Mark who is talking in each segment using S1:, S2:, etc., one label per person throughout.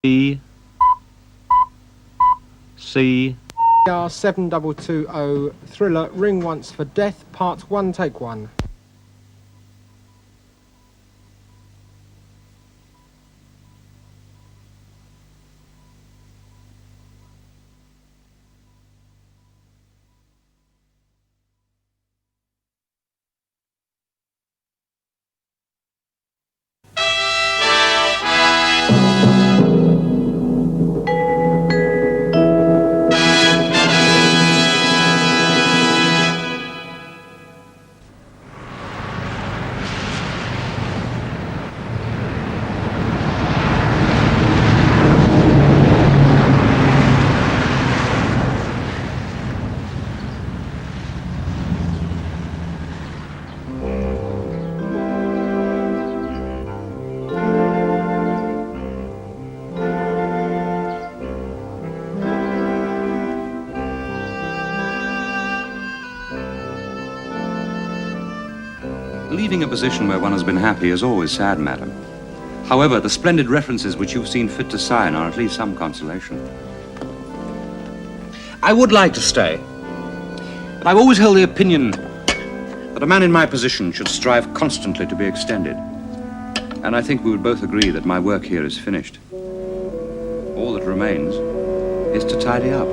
S1: E C
S2: R7220 thriller Ring Once for Death, Part 1, Take 1.
S3: Leaving a position where one has been happy is always sad, madam. However, the splendid references which you've seen fit to sign are at least some consolation. I would like to stay, but I've always held the opinion that a man in my position should strive constantly to be extended. And I think we would both agree that my work here is finished. All that remains is to tidy up.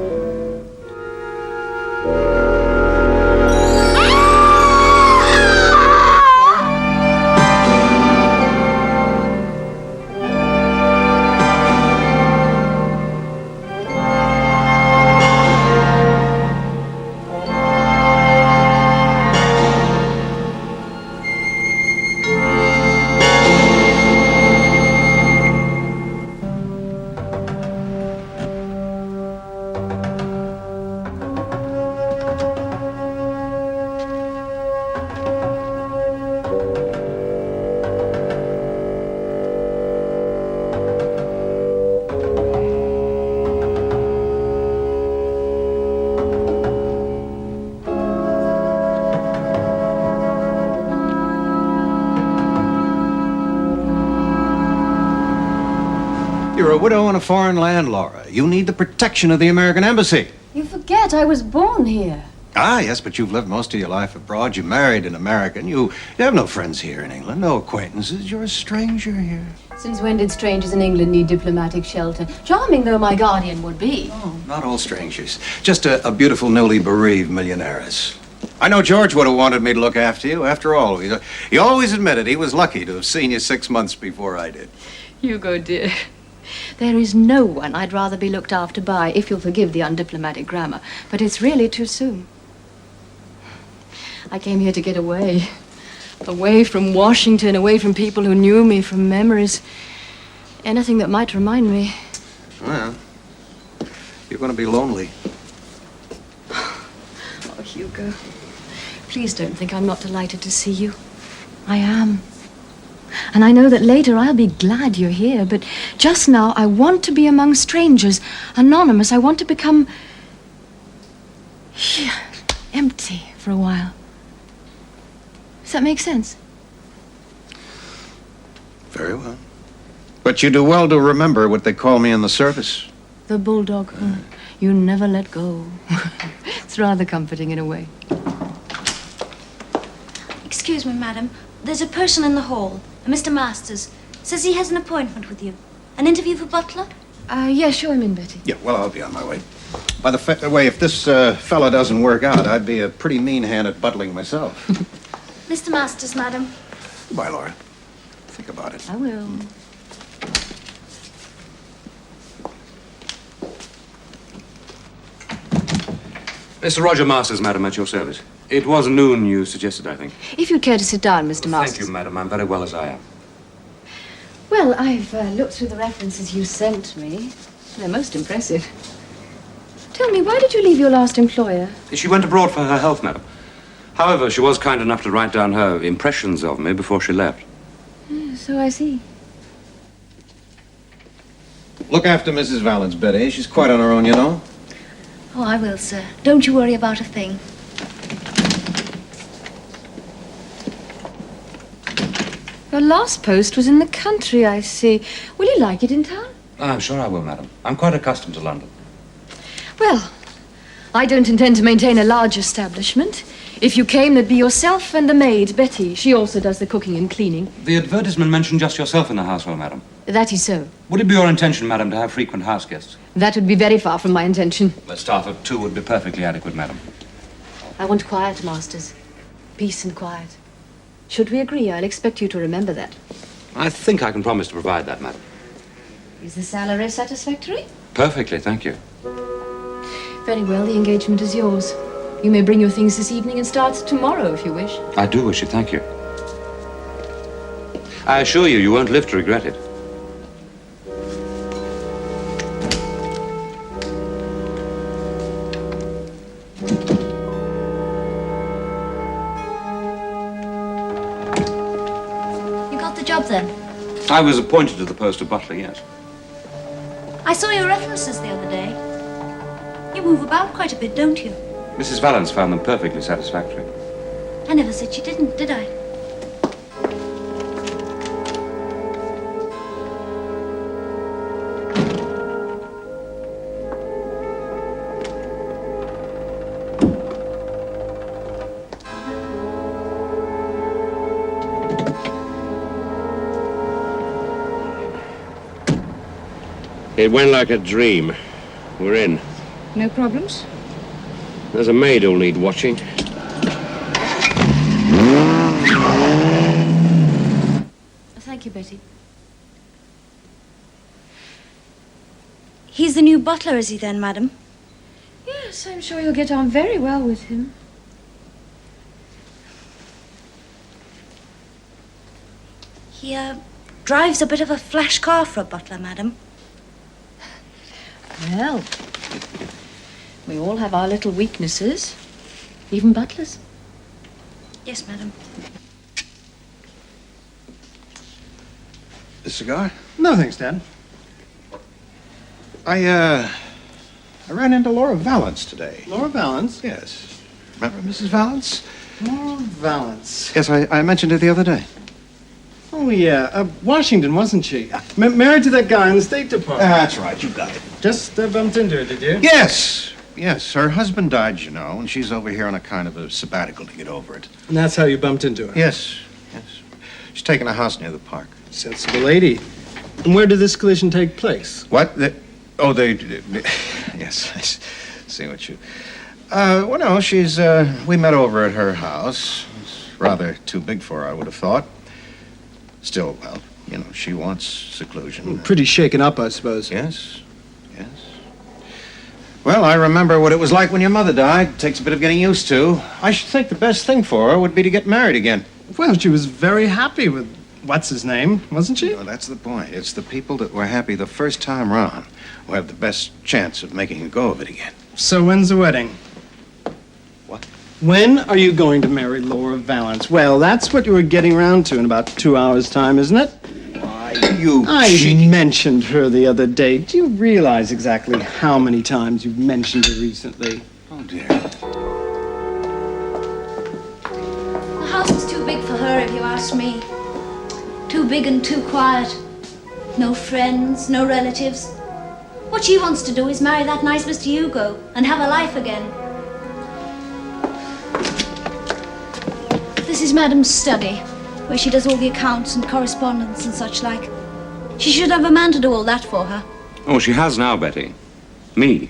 S4: You're a widow in a foreign land, Laura. You need the protection of the American Embassy.
S5: You forget I was born here.
S4: Ah, yes, but you've lived most of your life abroad. You married an American. You have no friends here in England, no acquaintances. You're a stranger here.
S5: Since when did strangers in England need diplomatic shelter? Charming though my guardian would be.
S4: Oh, not all strangers. Just a beautiful, newly bereaved millionairess. I know George would have wanted me to look after you. After all, he always admitted he was lucky to have seen you 6 months before I did.
S5: Hugo, dear. There is no one I'd rather be looked after by, if you'll forgive the undiplomatic grammar. But it's really too soon. I came here to get away. Away from Washington, away from people who knew me, from memories. Anything that might remind me.
S4: Well, you're going to be lonely.
S5: Oh, Hugo. Please don't think I'm not delighted to see you. I am. And I know that later I'll be glad you're here, but just now I want to be among strangers, anonymous. I want to become empty for a while. Does that make sense?
S4: Very well. But you do well to remember what they call me in the service.
S5: The bulldog who you never let go. It's rather comforting in a way.
S6: Excuse me, madam. There's a person in the hall, a Mr. Masters. Says he has an appointment with you. An interview for butler?
S5: Yeah, show him in, Betty.
S4: Yeah, well, I'll be on my way. By the way, if this fella doesn't work out, I'd be a pretty mean hand at butling myself.
S6: Mr. Masters, madam.
S4: Goodbye, Laura. Think about it.
S5: I will.
S3: Mr. Roger Masters, madam, at your service. It was noon you suggested, I think.
S5: If you'd care to sit down, Mr. Masters.
S3: Thank you, madam. I'm very well as I am.
S5: Well, I've looked through the references you sent me. They're most impressive. Tell me, why did you leave your last employer?
S3: She went abroad for her health, madam. However, she was kind enough to write down her impressions of me before she left.
S5: So I see.
S4: Look after Mrs. Valence, Betty. She's quite on her own, you know.
S6: Oh, I will, sir. Don't you worry about a thing.
S5: Your last post was in the country, I see. Will you like it in town?
S3: I'm sure I will, madam. I'm quite accustomed to London.
S5: Well, I don't intend to maintain a large establishment. If you came, there'd be yourself and the maid, Betty. She also does the cooking and cleaning.
S3: The advertisement mentioned just yourself in the household, madam.
S5: That is so.
S3: Would it be your intention, madam, to have frequent house guests?
S5: That would be very far from my intention.
S3: A staff of 2 would be perfectly adequate, madam.
S5: I want quiet, Masters. Peace and quiet. Should we agree, I'll expect you to remember that.
S3: I think I can promise to provide that, madam.
S5: Is the salary satisfactory?
S3: Perfectly, thank you.
S5: Very well, the engagement is yours. You may bring your things this evening and start tomorrow if you wish.
S3: I do wish it, thank you. I assure you, you won't live to regret it.
S6: You got the job then?
S3: I was appointed to the post of butler, yes.
S6: I saw your references the other day. You move about quite a bit, don't you?
S3: Mrs. Valance found them perfectly satisfactory.
S6: I never said she didn't, did I?
S1: It went like a dream. We're in.
S5: No problems?
S1: There's a maid who'll need watching.
S5: Thank you, Betty.
S6: He's the new butler, is he then, madam?
S5: Yes, I'm sure you'll get on very well with him.
S6: He, drives a bit of a flash car for a butler, madam.
S5: Well, we all have our little weaknesses, even butlers.
S6: Yes, madam.
S4: A cigar?
S2: No thanks, Dad.
S4: I ran into Laura Valance today.
S2: Laura Valance?
S4: Yes. Remember Mrs. Valance?
S2: Laura Valance.
S4: Yes, I mentioned her the other day.
S2: Oh, yeah. Washington, wasn't she? Married to that guy in the State Department.
S4: That's right, you got it.
S2: Just bumped into her, did you?
S4: Yes. Yes, her husband died, you know, and she's over here on a kind of a sabbatical to get over it.
S2: And that's how you bumped into her?
S4: Yes, yes. She's taking a house near the park.
S2: Sensible lady. And where did this collision take place?
S4: What? Yes, I see what you... well, no, she's, we met over at her house. It's rather too big for her, I would have thought. Still, well, you know, she wants seclusion.
S2: Pretty shaken up, I suppose.
S4: Yes, yes. Well, I remember what it was like when your mother died. Takes a bit of getting used to. I should think the best thing for her would be to get married again.
S2: Well, she was very happy with what's-his-name, wasn't she?
S4: Well, that's the point. It's the people that were happy the first time round who have the best chance of making a go of it again.
S2: So when's the wedding?
S4: What?
S2: When are you going to marry Laura Valance? Well, that's what you were getting round to in about 2 hours' time, isn't it?
S4: Why, you
S2: I mentioned her the other day. Do you realize exactly how many times you've mentioned her recently?
S4: Oh, dear.
S6: The house is too big for her, if you ask me. Too big and too quiet. No friends, no relatives. What she wants to do is marry that nice Mr. Hugo and have a life again. This is Madam's study, where she does all the accounts and correspondence and such like. She should have a man to do all that for her.
S3: Oh, she has now, Betty. Me.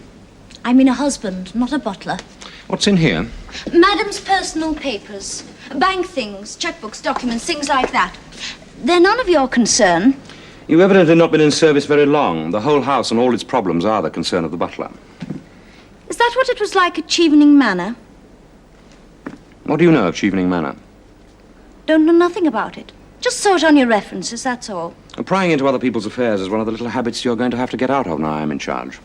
S6: I mean a husband, not a butler.
S3: What's in here?
S6: Madam's personal papers. Bank things, checkbooks, documents, things like that. They're none of your concern.
S3: You've evidently not been in service very long. The whole house and all its problems are the concern of the butler.
S6: Is that what it was like at Chevening Manor?
S3: What do you know of Chevening Manor?
S6: Don't know nothing about it. Just saw it on your references, that's all.
S3: Prying into other people's affairs is one of the little habits you're going to have to get out of now I'm in charge.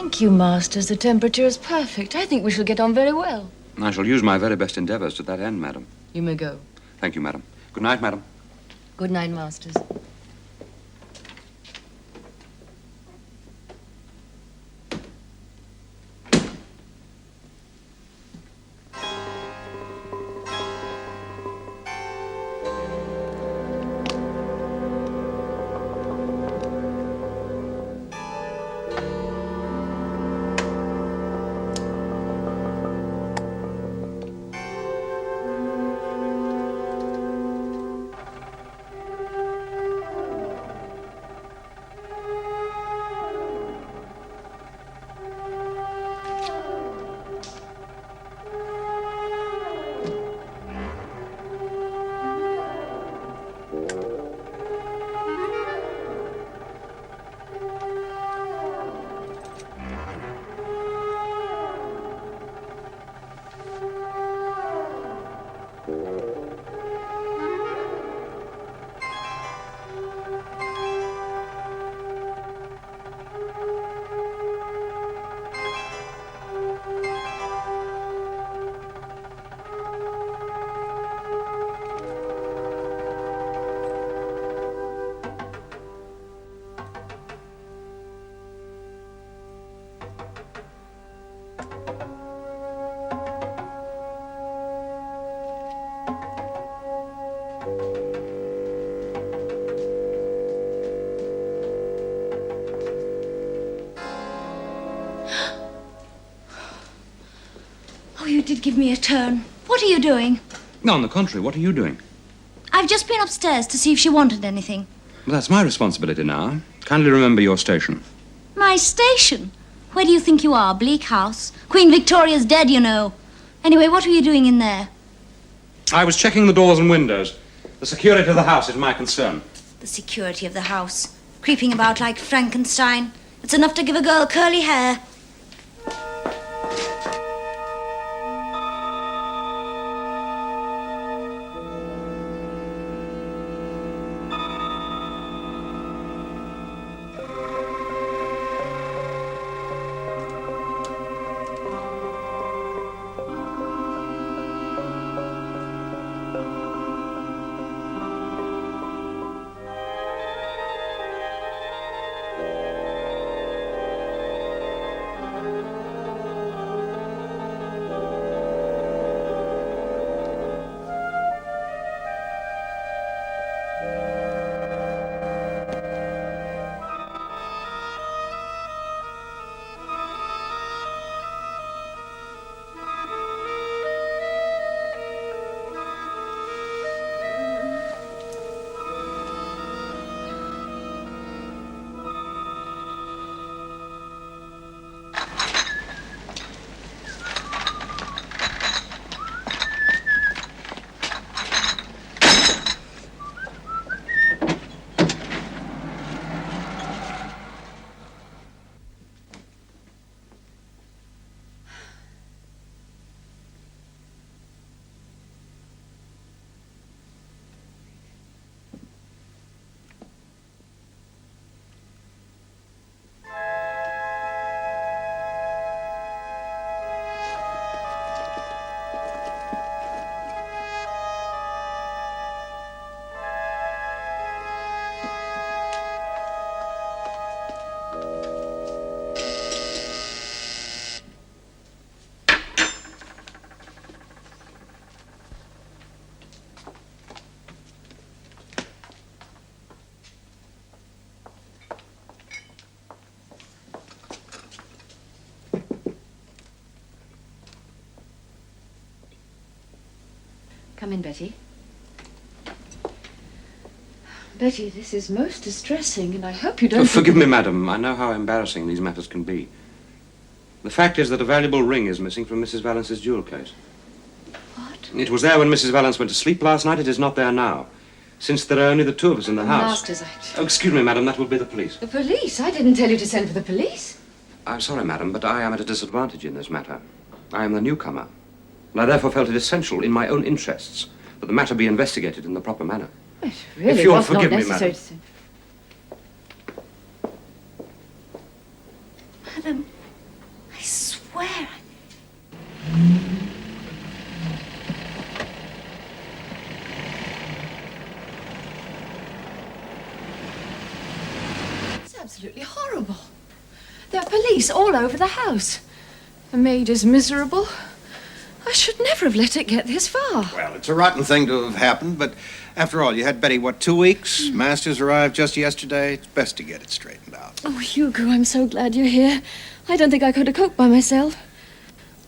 S5: Thank you, Masters. The temperature is perfect. I think we shall get on very well.
S3: I shall use my very best endeavors to that end, madam.
S5: You may go.
S3: Thank you, madam. Good night, madam.
S5: Good night, Masters.
S6: Oh, you did give me a turn. What are you doing?
S3: No, on the contrary, what are you doing?
S6: I've just been upstairs to see if she wanted anything.
S3: Well, that's my responsibility now. Kindly remember your station.
S6: My station? Where do you think you are? Bleak House? Queen Victoria's dead, you know. Anyway, what were you doing in there?
S3: I was checking the doors and windows. The security of the house is my concern.
S6: The security of the house. Creeping about like Frankenstein. It's enough to give a girl curly hair.
S5: Come in, Betty. Betty, this is most distressing, and I hope you don't...
S3: Forgive me, madam. I know how embarrassing these matters can be. The fact is that a valuable ring is missing from Mrs. Valance's jewel case.
S5: What?
S3: It was there when Mrs. Valance went to sleep last night. It is not there now. Since there are only the two of us in the house.
S5: Masters,
S3: Oh, excuse me, madam. That will be the police.
S5: The police? I didn't tell you to send for the police.
S3: I'm sorry, madam, but I am at a disadvantage in this matter. I am the newcomer, and I therefore felt it essential in my own interests that the matter be investigated in the proper manner.
S5: It really
S3: If you'll
S5: was not
S3: forgive me,
S5: necessary
S3: madam.
S5: to...
S6: Madam,
S5: absolutely horrible. There are police all over the house. The maid is miserable. I should never have let it get this far.
S4: Well, it's a rotten thing to have happened, but after all, you had Betty, what, 2 weeks? Masters arrived just yesterday. It's best to get it straightened out.
S5: Oh, Hugo, I'm so glad you're here. I don't think I could have coped by myself.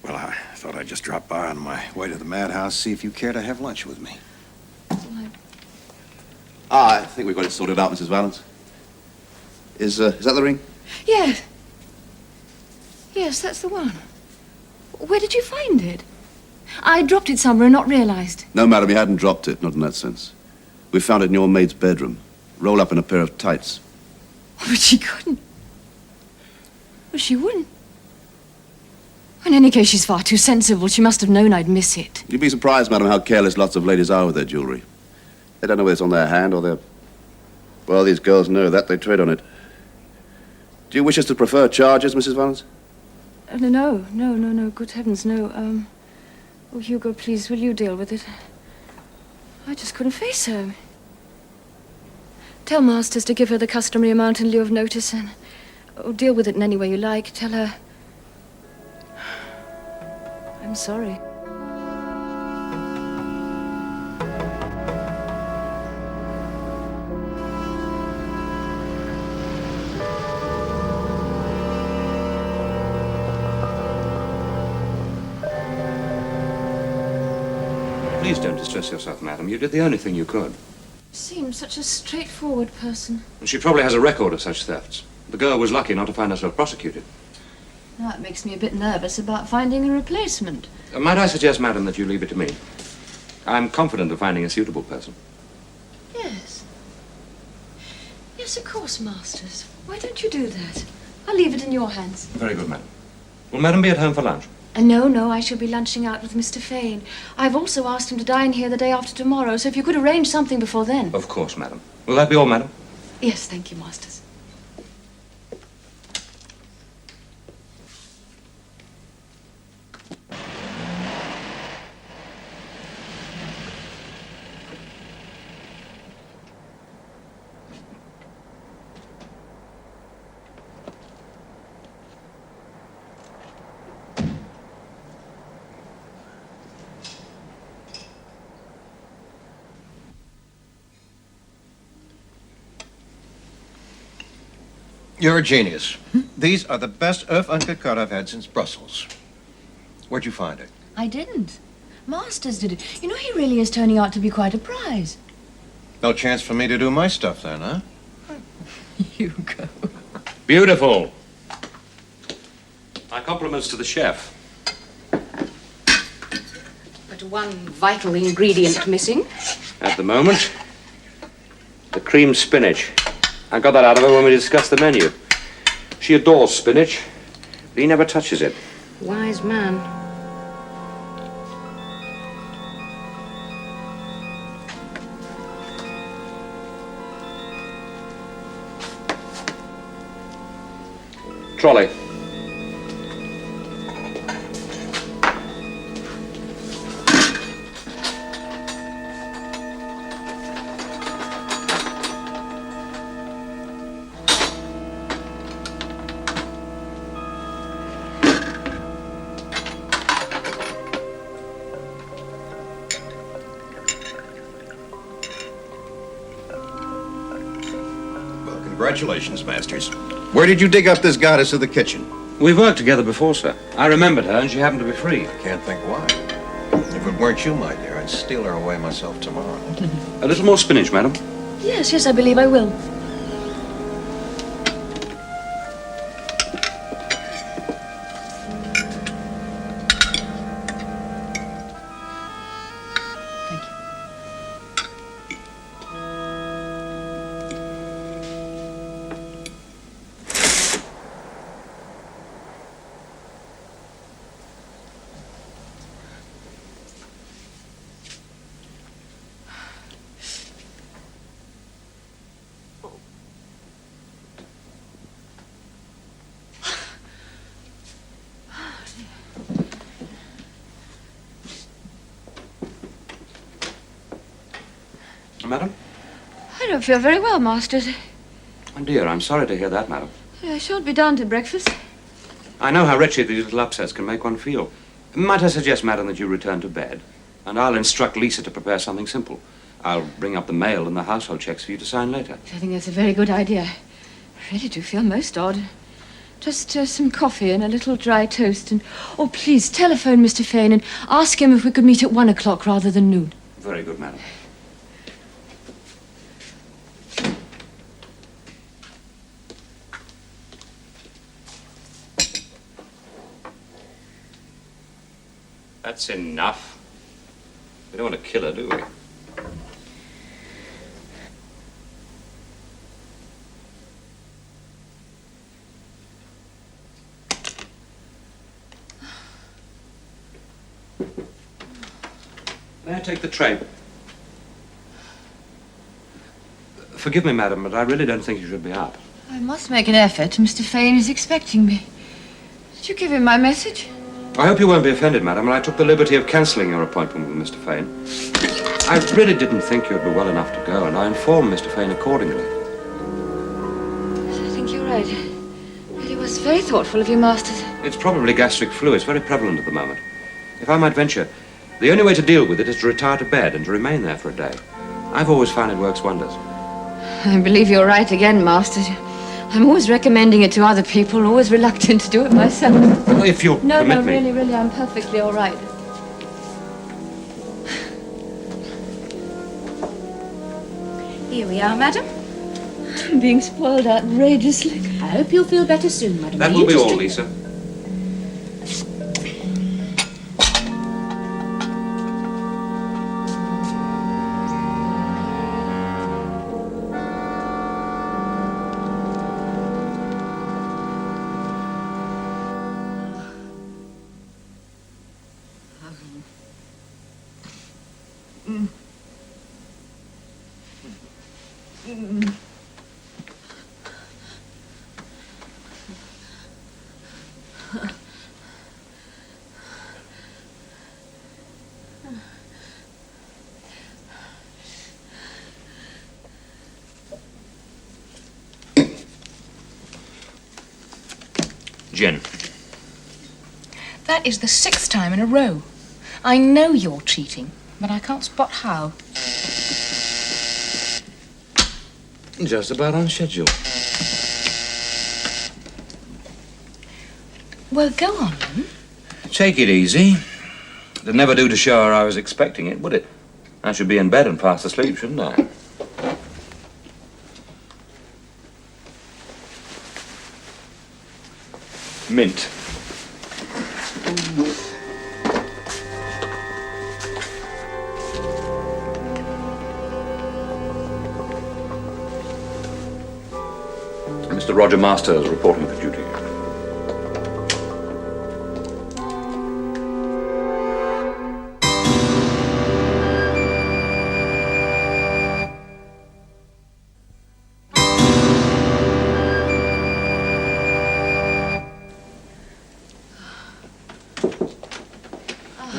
S4: Well, I thought I'd just drop by on my way to the madhouse, see if you care to have lunch with me.
S7: I think we've got it sorted out, Mrs. Valance. Is that the ring?
S5: Yes. Yes, that's the one. Where did you find it? I dropped it somewhere and not realized.
S7: No, madam, you hadn't dropped it, not in that sense. We found it in your maid's bedroom, rolled up in a pair of tights.
S5: But she couldn't. Well, she wouldn't. In any case, she's far too sensible. She must have known I'd miss it.
S7: You'd be surprised, madam, how careless lots of ladies are with their jewelry. They don't know whether it's on their hand or their... Well, these girls know that. They trade on it. Do you wish us to prefer charges, Mrs. Valance?
S5: No. Good heavens, no. Oh, Hugo, please, will you deal with it? I just couldn't face her. Tell Masters to give her the customary amount in lieu of notice and... Oh, deal with it in any way you like. Tell her... I'm sorry.
S3: Please don't distress yourself, madam. You did the only thing you could.
S5: Seems such a straightforward person.
S3: And she probably has a record of such thefts. The girl was lucky not to find herself prosecuted.
S5: That makes me a bit nervous about finding a replacement.
S3: Might I suggest, madam, that you leave it to me? I'm confident of finding a suitable person.
S5: Yes. Yes, of course, Masters. Why don't you do that? I'll leave it in your hands.
S3: Very good, madam. Will madam be at home for lunch?
S5: No, I shall be lunching out with Mr. Fane. I've also asked him to dine here the day after tomorrow, so if you could arrange something before then.
S3: Of course, madam. Will that be all, madam?
S5: Yes, thank you, Masters.
S4: You're a genius. These are the best œuf entrecôte I've had since Brussels. Where'd you find it?
S5: I didn't. Masters did it. You know, he really is turning out to be quite a prize.
S4: No chance for me to do my stuff then, huh?
S5: Hugo.
S3: Beautiful. My compliments to the chef.
S5: But one vital ingredient missing.
S3: At the moment, the cream spinach. I got that out of her when we discussed the menu. She adores spinach, but he never touches it.
S5: Wise man.
S3: Trolley.
S4: Congratulations, Masters. Where did you dig up this goddess of the kitchen?
S3: We've worked together before, sir. I remembered her, and she happened to be free.
S4: Can't think why. If it weren't you, my dear, I'd steal her away myself tomorrow.
S3: A little more spinach, madam.
S5: Yes, I believe I will.
S3: Madam?
S5: I don't feel very well, Masters.
S3: Oh, dear, I'm sorry to hear that, madam.
S5: I shan't be down to breakfast.
S3: I know how wretched these little upsets can make one feel. Might I suggest, madam, that you return to bed? And I'll instruct Lisa to prepare something simple. I'll bring up the mail and the household checks for you to sign later.
S5: I think that's a very good idea. I really do feel most odd. Just some coffee and a little dry toast. And oh, please telephone Mr. Fane and ask him if we could meet at 1 o'clock rather than noon.
S3: Very good, madam. That's enough. We don't want to kill her, do we? May I take the tray? Forgive me, madam, but I really don't think you should be up.
S5: I must make an effort. Mr. Fane is expecting me. Did you give him my message?
S3: I hope you won't be offended, madam, and I took the liberty of cancelling your appointment with Mr. Fane. I really didn't think you'd be well enough to go, and I informed Mr. Fane accordingly.
S5: Yes, I think you're right. It was very thoughtful of you, Masters.
S3: It's probably gastric flu. It's very prevalent at the moment. If I might venture, the only way to deal with it is to retire to bed and to remain there for a day. I've always found it works wonders.
S5: I believe you're right again, Masters. I'm always recommending it to other people, always reluctant to do it myself.
S3: Well, if you'll permit me.
S5: Really, I'm perfectly all right.
S6: Here we are, madam.
S5: I'm being spoiled outrageously.
S6: I hope you'll feel better soon, madam.
S3: That will be all, Lisa. Jen.
S8: That is the 6th time in a row. I know you're cheating, but I can't spot how.
S3: Just about on schedule.
S8: Well, go on then.
S3: Take it easy. It'd never do to show her I was expecting it, would it? I should be in bed and fast asleep, shouldn't I? Mint. Mr. Roger Masters reporting for duty.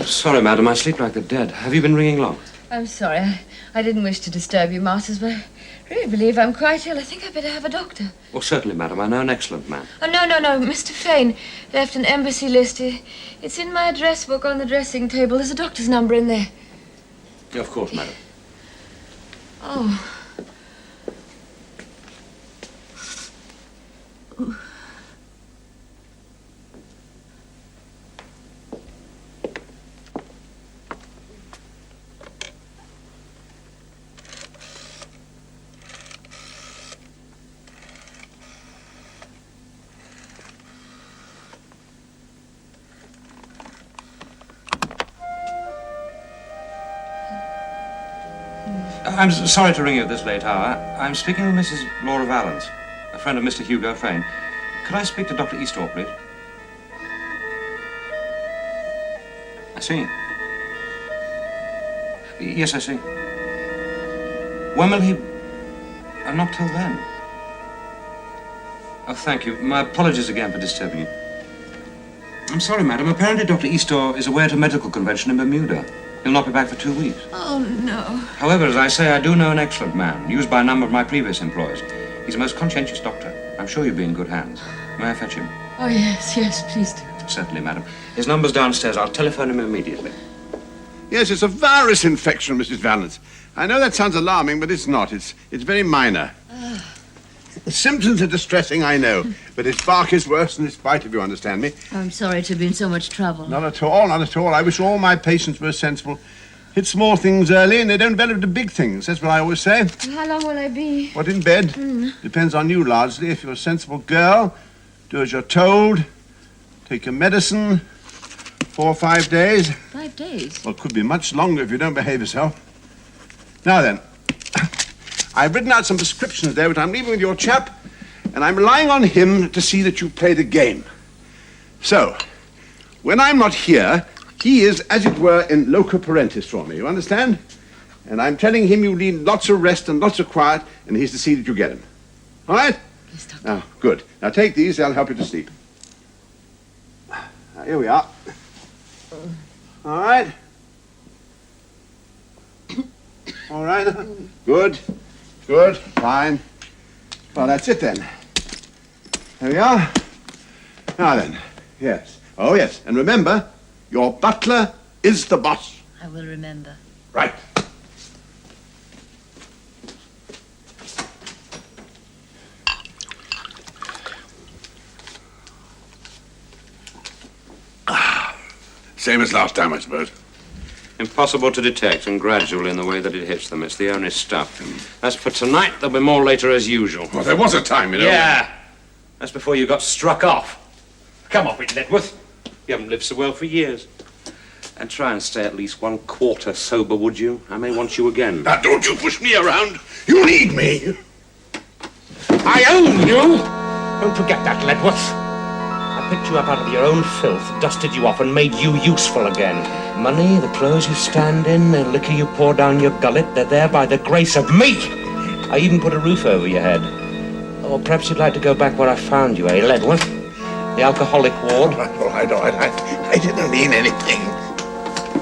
S3: Sorry, madam, I sleep like the dead. Have you been ringing long?
S5: I'm sorry. I didn't wish to disturb you, Masters, but I really believe I'm quite ill. I think I'd better have a doctor.
S3: Well, certainly, madam. I know an excellent man.
S5: Oh, no. Mr. Fane left an embassy list. It's in my address book on the dressing table. There's a doctor's number in there.
S3: Of course, madam.
S5: Oh.
S3: I'm sorry to ring you at this late hour. I'm speaking with Mrs. Laura Valens, a friend of Mr. Hugo Fane. Could I speak to Dr. Eastor, please? I see. Yes, I see. When will he... not till then. Oh, thank you. My apologies again for disturbing you. I'm sorry, madam. Apparently Dr. Eastor is away at a medical convention in Bermuda. He'll not be back for 2 weeks.
S5: Oh, no.
S3: However, as I say, I do know an excellent man, used by a number of my previous employers. He's a most conscientious doctor. I'm sure you'll be in good hands. May I fetch him?
S8: Oh, yes, please do.
S3: Certainly, madam. His number's downstairs. I'll telephone him immediately.
S1: Yes, it's a virus infection, Mrs. Valance. I know that sounds alarming, but it's not. It's very minor. The symptoms are distressing, I know, but its bark is worse than its bite, if you understand me.
S6: I'm sorry to be in so much trouble.
S1: Not at all, not at all. I wish all my patients were sensible. Hit small things early and they don't develop into big things. That's what I always say.
S6: How long will I be?
S1: What, in bed? Depends on you, largely. If you're a sensible girl, do as you're told. Take your medicine. 4 or 5 days.
S6: 5 days?
S1: Well, it could be much longer if you don't behave yourself. Now then, I've written out some prescriptions there, which I'm leaving with your chap, and I'm relying on him to see that you play the game. So, when I'm not here, he is, as it were, in loco parentis for me, you understand? And I'm telling him you need lots of rest and lots of quiet, and he's to see that you get him. All right?
S8: Yes, Doctor.
S1: Now, good. Now, take these, they'll help you to sleep. Now, here we are. All right? All right? Good. Good. Fine. Well, that's it then. There we are. Now then, yes. Oh, yes. And remember, your butler is the boss.
S6: I will remember.
S1: Right. Same as last time, I suppose.
S3: Impossible to detect and gradual in the way that it hits them. It's the only stuff. As for tonight, there'll be more later as usual.
S1: Well, there was a time, you know.
S3: Yeah. That's before you got struck off. Come off it, Ledworth. You haven't lived so well for years. And try and stay at least 1/4 sober, would you? I may want you again.
S1: Now, don't you push me around. You need me. I own you.
S3: Don't forget that, Ledworth. I picked you up out of your own filth, dusted you off, and made you useful again. Money, the clothes you stand in, the liquor you pour down your gullet, they're there by the grace of me. I even put a roof over your head. Or perhaps you'd like to go back where I found you, eh, Ledworth? The alcoholic ward?
S1: I didn't mean anything.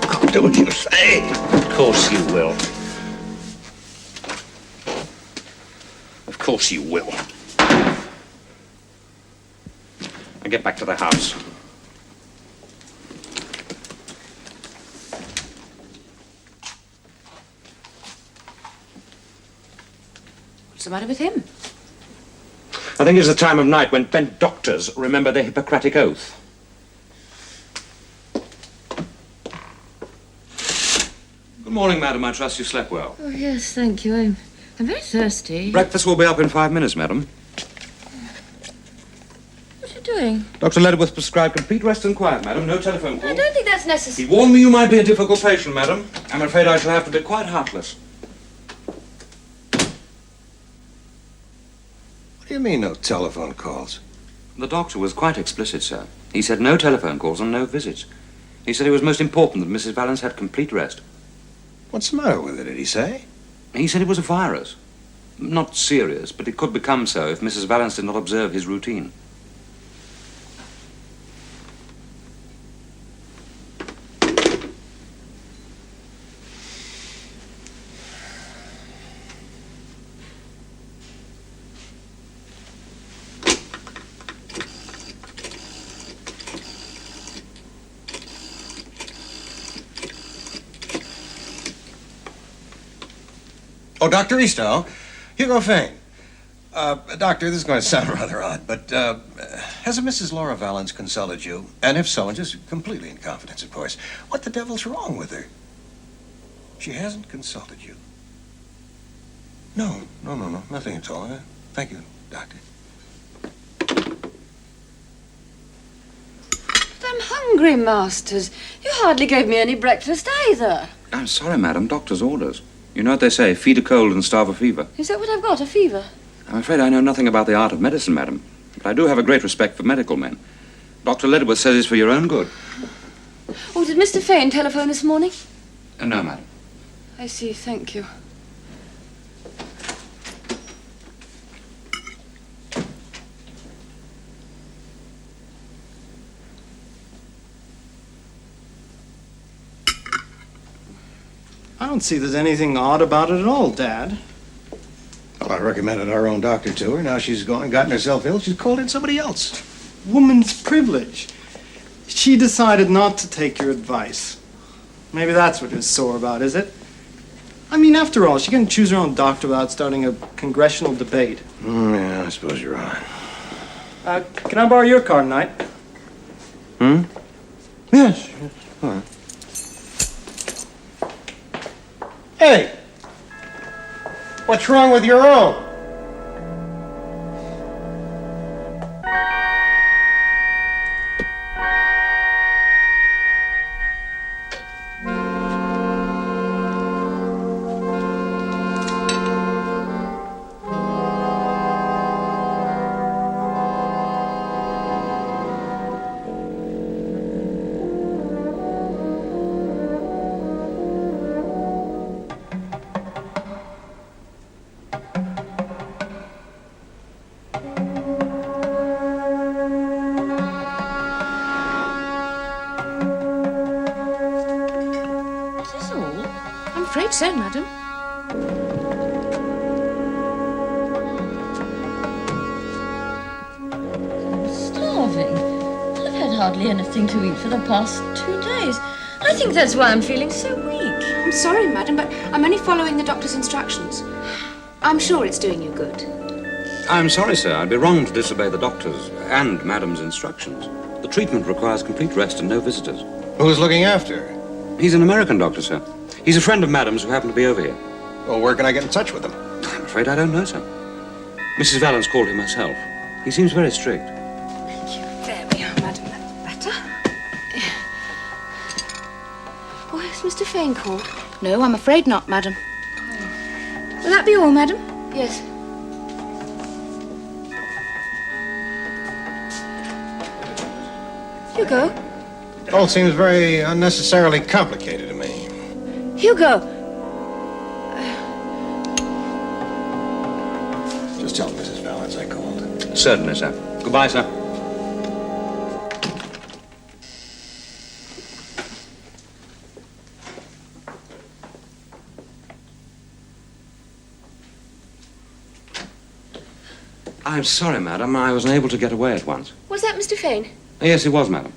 S1: I'll do what you say.
S3: Of course you will. Of course you will. Now get back to the house.
S8: What's the matter with him?
S3: I think it's the time of night when bent doctors remember the Hippocratic Oath. Good morning, madam. I trust you slept well.
S6: Oh, yes, thank you. I'm very thirsty.
S3: Breakfast will be up in 5 minutes, madam.
S6: What are you doing?
S3: Dr. Ledworth prescribed complete rest and quiet, madam. No telephone
S6: I
S3: call.
S6: don't think that's
S3: He
S6: necessary.
S3: warned me you might be a difficult patient, madam. I'm afraid I shall have to be quite heartless.
S4: What do you mean, no telephone calls?
S3: The doctor was quite explicit, sir. He said no telephone calls and no visits. He said it was most important that Mrs. Valance had complete rest.
S4: What's the matter with it, did he say?
S3: He said it was a virus. Not serious, but it could become so if Mrs. Valance did not observe his routine.
S4: Oh, Dr. Eastow, Hugo Fane. Doctor, this is going to sound rather odd, but has Mrs. Laura Valance consulted you? And if so, and just completely in confidence, of course, what the devil's wrong with her? She hasn't consulted you. No, nothing at all. Thank you, Doctor.
S9: But I'm hungry, Masters. You hardly gave me any breakfast either.
S3: I'm sorry, madam. Doctor's orders. You know what they say, feed a cold and starve a fever.
S9: Is that what I've got, a fever?
S3: I'm afraid I know nothing about the art of medicine, madam. But I do have a great respect for medical men. Dr. Ledworth says it's for your own good.
S9: Oh, did Mr. Fane telephone this morning?
S3: No, madam.
S9: I see, thank you.
S2: I don't see there's anything odd about it at all, Dad.
S1: Well, I
S4: recommended our own doctor to her. Now she's gone, gotten herself ill. She's called in somebody else.
S2: Woman's privilege. She decided not to take your advice. Maybe that's what you're sore about, is it? I mean, after all, she can choose her own doctor without starting a congressional debate.
S4: Yeah, I suppose you're right.
S2: Can I borrow your car tonight?
S4: Yes. All right. Hey! What's wrong with your own?
S8: I'm afraid so, madam.
S9: I'm starving. I've had hardly anything to eat for the past 2 days. I think that's why I'm feeling so weak.
S8: I'm sorry, madam, but I'm only following the doctor's instructions. I'm sure it's doing you good.
S3: I'm sorry, sir. I'd be wrong to disobey the doctor's and madam's instructions. The treatment requires complete rest and no visitors.
S4: Who's looking after her?
S3: He's an American doctor, sir. He's a friend of madam's who happened to be over here.
S4: Well, where can I get in touch with him?
S3: I'm afraid I don't know, sir. Mrs. Valence called him herself. He seems very strict.
S8: There we are, madam. That's better.
S5: Oh, has Mr. Fane called?
S8: No, I'm afraid not, madam. Will that be all, madam?
S5: Yes. Hugo?
S4: It all seems very unnecessarily complicated to me.
S5: Hugo!
S4: Just tell Mrs. Valence I called.
S3: Certainly, sir. Goodbye, sir. I'm sorry, madam. I was unable to get away at once.
S5: Was that Mr. Fane?
S3: Yes, it was, madam.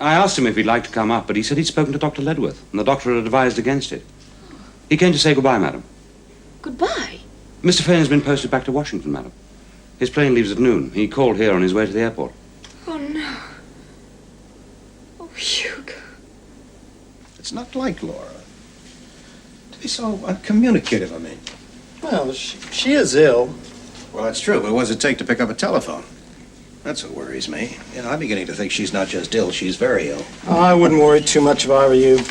S3: I asked him if he'd like to come up, but he said he'd spoken to Dr. Ledworth, and the doctor had advised against it. He came to say goodbye, madam.
S5: Goodbye.
S3: Mr. Fane has been posted back to Washington, madam. His plane leaves at noon. He called here on his way to the airport.
S5: Oh, no. Oh, Hugo.
S4: It's not like Laura to be so uncommunicative, I mean.
S2: Well, she is ill.
S4: Well, that's true, but what does it take to pick up a telephone? That's what worries me. You know, I'm beginning to think she's not just ill, she's very ill.
S2: I wouldn't worry too much if I were you.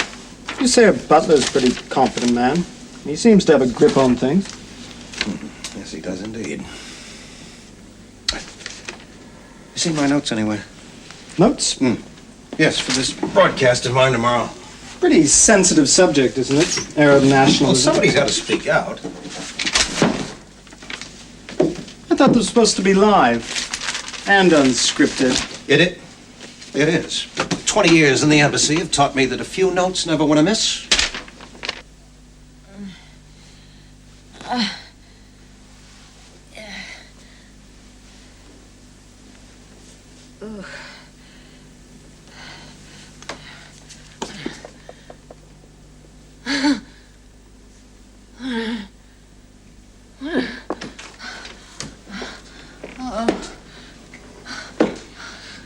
S2: You say her butler's a pretty competent man. He seems to have a grip on things.
S4: Yes, he does indeed. You see my notes anyway?
S2: Notes?
S4: Yes, for this broadcast of mine tomorrow.
S2: Pretty sensitive subject, isn't it? Arab nationalism.
S4: Well, somebody's got to speak out.
S2: I thought this was supposed to be live and unscripted.
S4: It is. 20 years in the embassy have taught me that a few notes never win a miss.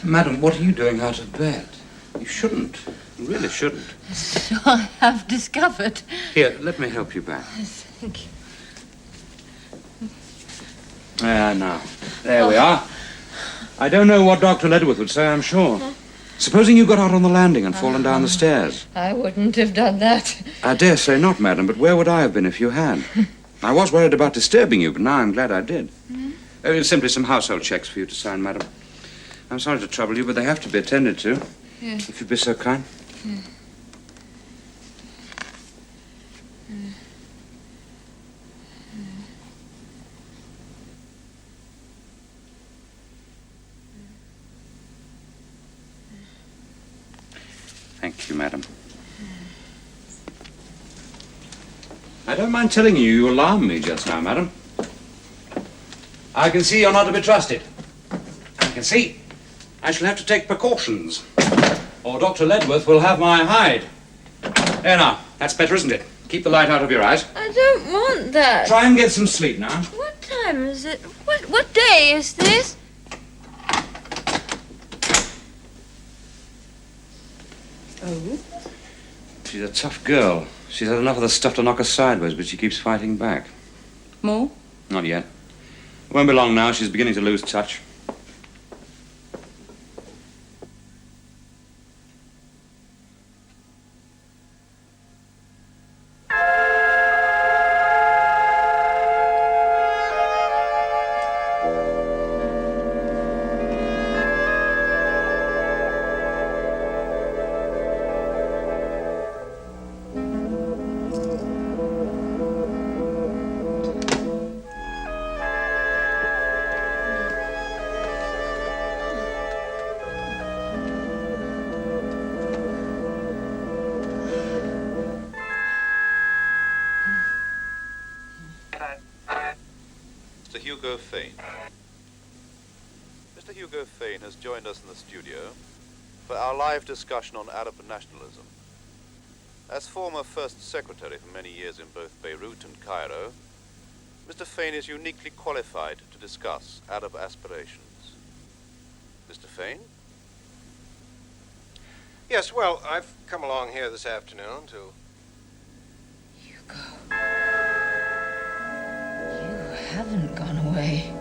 S3: Madam, what are you doing out of bed? You shouldn't. You really shouldn't.
S9: So I have discovered.
S3: Here, let me help you back.
S9: Thank you.
S3: Now. There we are. I don't know what Dr. Ledworth would say, I'm sure. Supposing you got out on the landing and fallen down the stairs.
S9: I wouldn't have done that.
S3: I dare say not, madam, but where would I have been if you had? I was worried about disturbing you, but now I'm glad I did. It's simply some household checks for you to sign, madam. I'm sorry to trouble you, but they have to be attended to.
S8: Yes.
S3: If you'd be so kind. Thank you, madam. I don't mind telling you, you alarmed me just now, madam. I can see you're not to be trusted. I can see I shall have to take precautions, or Dr. Ledworth will have my hide. There now, that's better, isn't it? Keep the light out of your eyes.
S9: I don't want that.
S3: Try and get some sleep now.
S9: What time is it? What day is this? Oh?
S3: She's a tough girl. She's had enough of the stuff to knock her sideways, but she keeps fighting back.
S9: More?
S3: Not yet. Won't be long now. She's beginning to lose touch.
S10: Mr. Hugo Fane has joined us in the studio for our live discussion on Arab nationalism. As former First Secretary for many years in both Beirut and Cairo, Mr. Fane is uniquely qualified to discuss Arab aspirations. Mr. Fane?
S4: Yes, well, I've come along here this afternoon to...
S9: Hugo. You haven't gone away.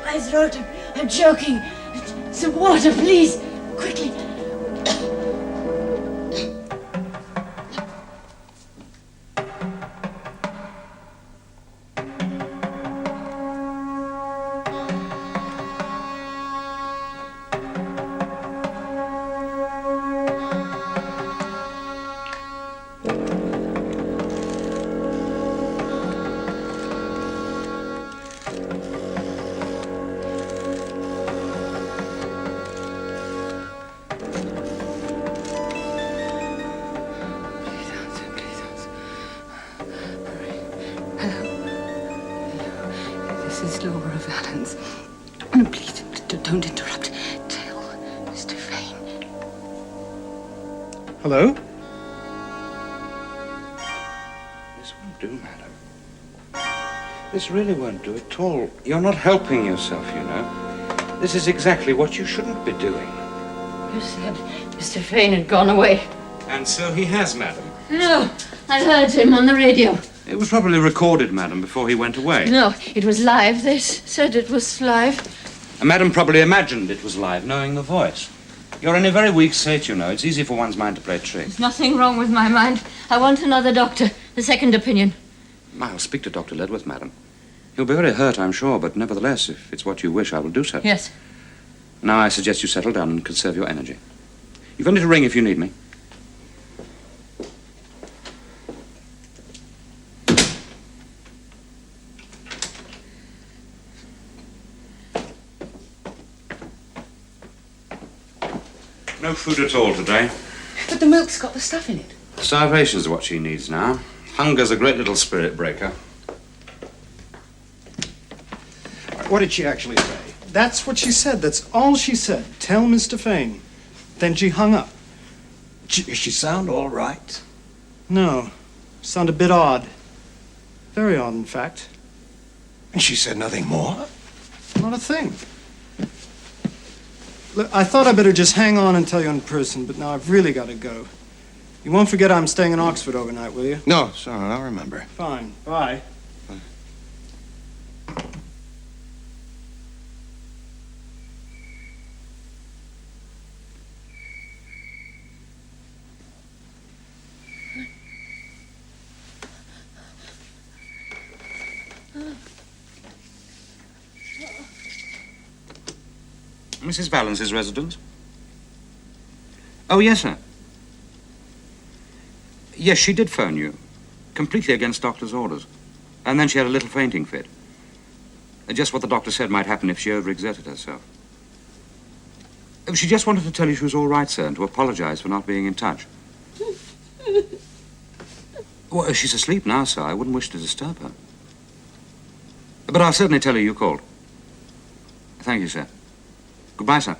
S9: My throat, I'm choking. Some water, please. Quickly.
S5: Don't interrupt. Tell Mr. Fane.
S2: Hello?
S3: This won't do, madam. This really won't do at all. You're not helping yourself, you know. This is exactly what you shouldn't be doing.
S9: You said Mr. Fane had gone away.
S3: And so he has, madam.
S9: No, I heard him on the radio.
S3: It was probably recorded, madam, before he went away.
S9: No, it was live. They said it was live.
S3: And madam probably imagined it was live, knowing the voice. You're in a very weak state, you know. It's easy for one's mind to play tricks.
S9: There's nothing wrong with my mind. I want another doctor, the second opinion.
S3: I'll speak to Dr. Ledworth, madam. He'll be very hurt, I'm sure, but nevertheless, if it's what you wish, I will do so.
S9: Yes.
S3: Now I suggest you settle down and conserve your energy. You've only to ring if you need me. No food at all today.
S8: But the milk's got the stuff in it.
S3: Starvation's what she needs now. Hunger's a great little spirit breaker.
S4: What did she actually say?
S2: That's what she said. That's all she said. Tell Mr. Fane. Then she hung up.
S4: Does she sound all right?
S2: No. Sound a bit odd. Very odd, in fact.
S4: And she said nothing more?
S2: Not a thing. Look, I thought I'd better just hang on and tell you in person, but now I've really got to go. You won't forget I'm staying in Oxford overnight, will you?
S4: No, sorry, I'll remember.
S2: Fine. Bye.
S3: Mrs. Valence's residence? Oh, yes, sir. Yes, she did phone you. completely against doctor's orders. And then she had a little fainting fit. Just what the doctor said might happen if she overexerted herself. She just wanted to tell you she was all right, sir, and to apologize for not being in touch. Well, she's asleep now, sir. I wouldn't wish to disturb her. But I'll certainly tell her you called. Thank you, sir. Goodbye, sir.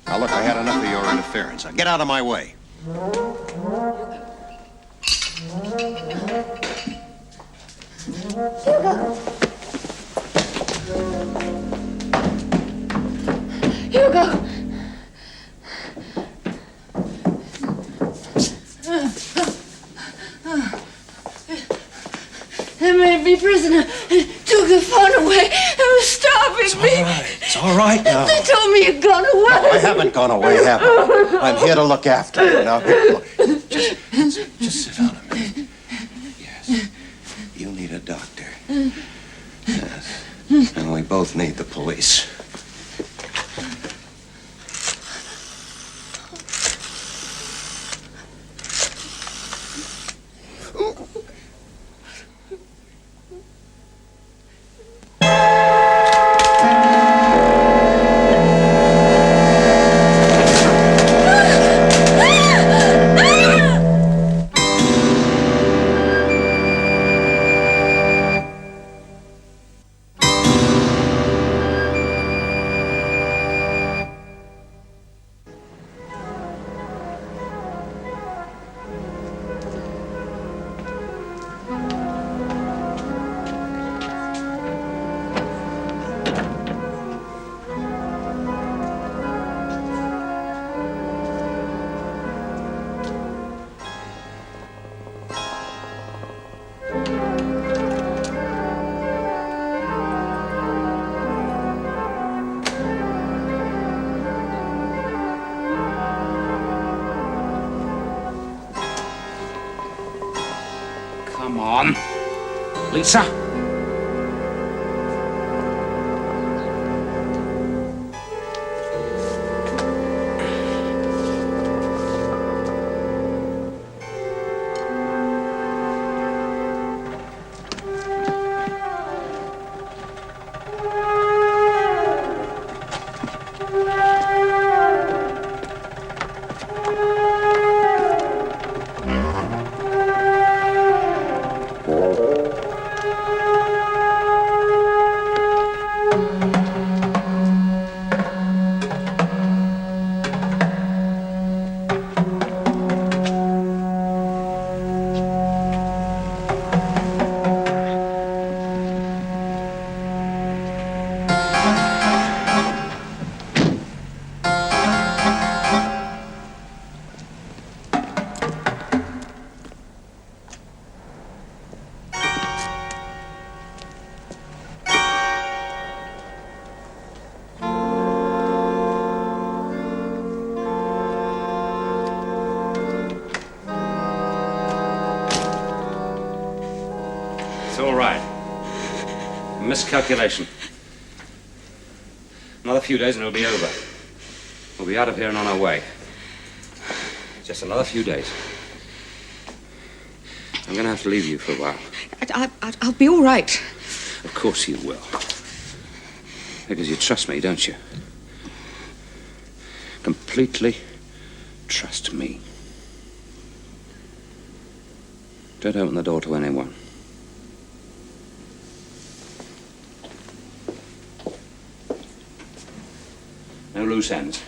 S4: Now, look, I had enough of your interference. Now, get out of my way.
S9: Hugo! They made me prisoner and took the phone away and was starving me.
S4: It's all right now.
S9: They told me you'd gone away.
S4: I haven't gone away, have I? I'm here to look after you. Now, here, look. Just sit down a minute. Yes. You need a doctor. Yes. And we both need the police.
S3: Come on. Lisa. It's all right. Miscalculation. Another few days and it'll be over. We'll be out of here and on our way. Just another few days. I'm going to have to leave you for a while.
S8: I'll be all right.
S3: Of course you will. Because you trust me, don't you? Completely trust me. Don't open the door to anyone. loose ends.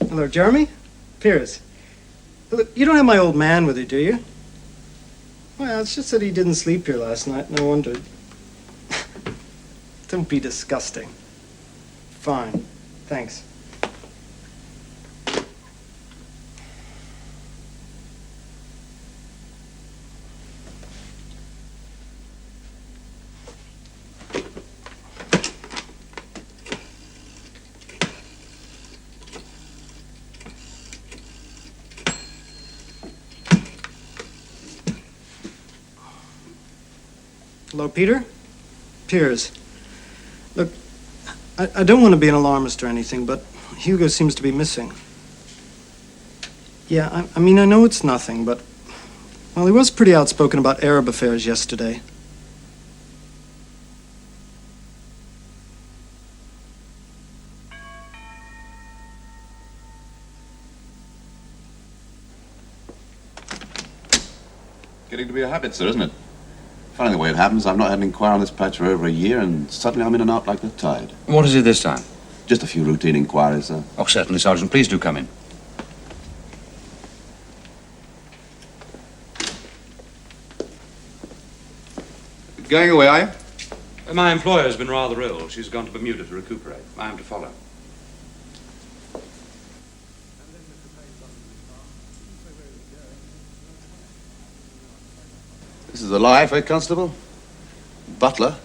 S2: Hello, Jeremy? Piers. Look, you don't have my old man with you, do you? Well, it's just that he didn't sleep here last night, and I wondered. Don't be disgusting. Fine. Thanks. Hello, Peter? Piers. Look, I don't want to be an alarmist or anything, but Hugo seems to be missing. Yeah, I mean, I know it's nothing, but... Well, he was pretty outspoken about Arab affairs yesterday.
S7: Getting to be a habit, sir, isn't it? Funny the way it happens. I've not had an inquiry on this patch for over a year, and suddenly I'm in and out like the tide.
S3: What is it this time?
S7: Just a few routine inquiries, sir.
S3: Oh, certainly, Sergeant. Please do come in.
S7: Going away, are you?
S3: My employer has been rather ill. She's gone to Bermuda to recuperate. I am to follow.
S7: This is a life, eh, Constable? Butler.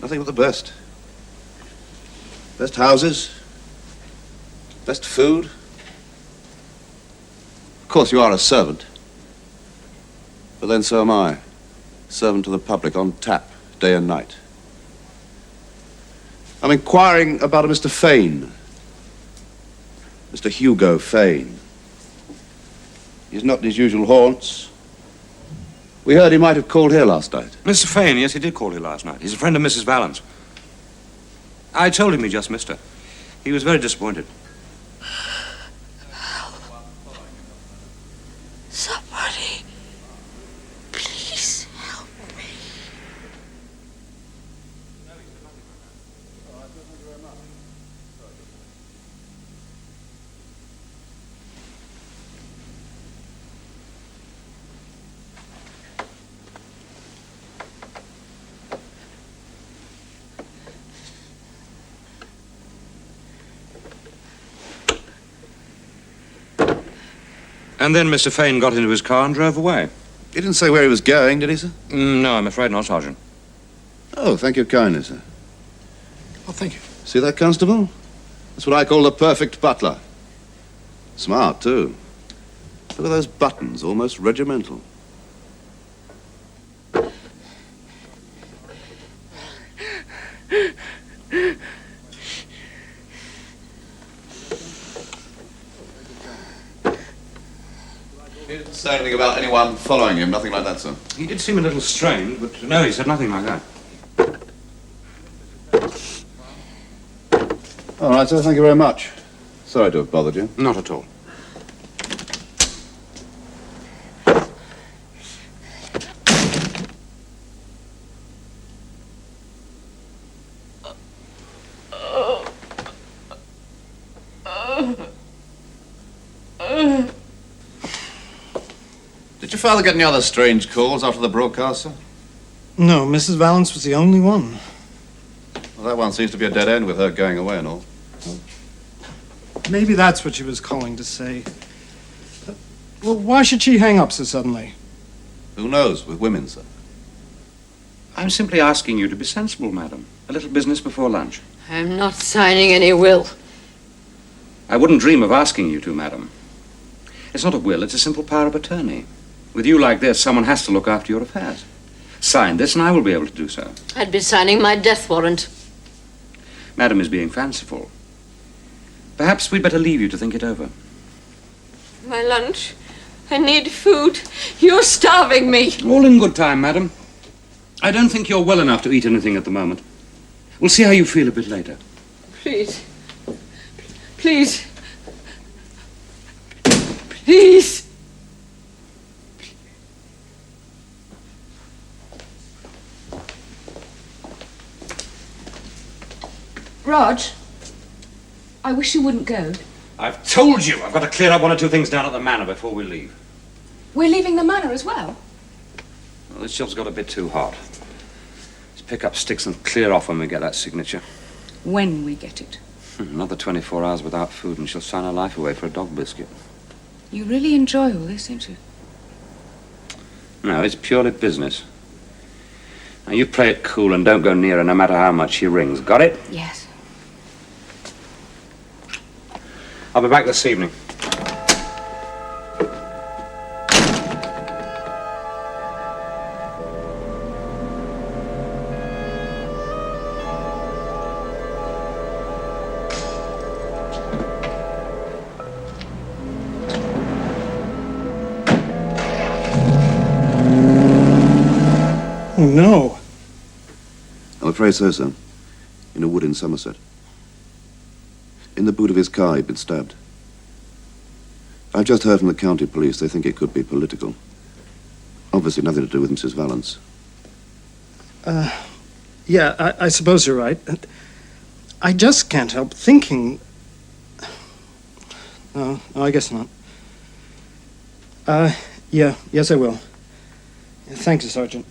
S7: Nothing but the best. Best houses. Best food. Of course, you are a servant. But then so am I. Servant to the public on tap, day and night. I'm inquiring about a Mr. Fane. Mr. Hugo Fane. He's not in his usual haunts. We heard he might have called here last night.
S3: Mr. Fane, yes, he did call here last night. He's a friend of Mrs. Valance. I told him he just missed her. He was very disappointed.
S9: Somebody, please help me.
S3: And then Mr. Fane got into his car and drove away.
S7: He didn't say where he was going, did he, sir?
S3: No, I'm afraid not, Sergeant.
S7: Oh, thank you kindly, sir.
S2: Oh, thank you.
S7: See that, Constable? That's what I call the perfect butler. Smart, too. Look at those buttons, almost regimental. He didn't say anything about anyone following him, nothing like that, sir.
S3: He did seem a little strained, but no, he said nothing like that.
S7: All right, sir, thank you very much. Sorry to have bothered you.
S3: Not at all.
S7: Did your father get any other strange calls after the broadcast, sir?
S2: No, Mrs. Valance was the only one.
S7: Well, that one seems to be a dead end with her going away and all.
S2: Maybe that's what she was calling to say. Well, why should she hang up so suddenly?
S7: Who knows, with women, sir.
S3: I'm simply asking you to be sensible, madam. A little business before lunch.
S9: I'm not signing any will.
S3: I wouldn't dream of asking you to, madam. It's not a will, it's a simple power of attorney. With you like this, someone has to look after your affairs. sign this and I will be able to do so.
S9: I'd be signing my death warrant.
S3: Madam is being fanciful. Perhaps we'd better leave you to think it over.
S9: My lunch. I need food. You're starving me.
S3: All in good time, madam. I don't think you're well enough to eat anything at the moment. We'll see how you feel a bit later.
S9: Please. Please. Please.
S8: Rog, I wish you wouldn't go.
S3: I've told you I've got to clear up one or two things down at the manor before we leave.
S8: We're leaving the manor as well.
S3: Well, this job's got a bit too hot. Let's pick up sticks and clear off when we get that signature.
S8: When we get it.
S3: Another 24 hours without food and she'll sign her life away for a dog biscuit.
S8: You really enjoy all this, don't you?
S3: No, it's purely business. Now, you play it cool and don't go near her no matter how much she rings. Got it?
S8: Yes.
S3: I'll be back this evening.
S2: Oh, no.
S7: I'm afraid so, sir. In a wood in Somerset. In the boot of his car, he'd been stabbed. I've just heard from the county police. They think it could be political. Obviously nothing to do with Mrs. Valance.
S2: Yeah, I suppose you're right. I just can't help thinking... No, I guess not. Yes, I will. Thank you, Sergeant.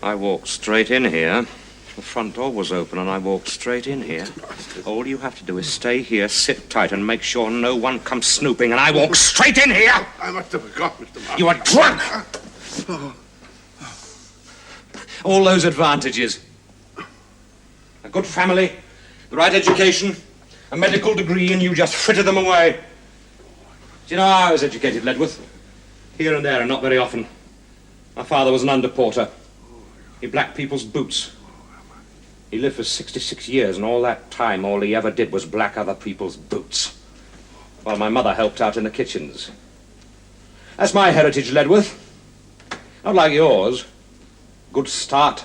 S3: I walked straight in here. The front door was open and I walked straight in here. All you have to do is stay here, sit tight, and make sure no one comes snooping, and I walk straight in here!
S1: I must have forgotten, Mr. Martin.
S3: You are drunk! All those advantages. A good family, the right education, a medical degree, and you just frittered them away. Do you know how I was educated, Ledworth? Here and there, and not very often. My father was an underporter. He blacked people's boots. He lived for 66 years, and all that time, all he ever did was black other people's boots. While my mother helped out in the kitchens. That's my heritage, Ledworth. Not like yours. Good start,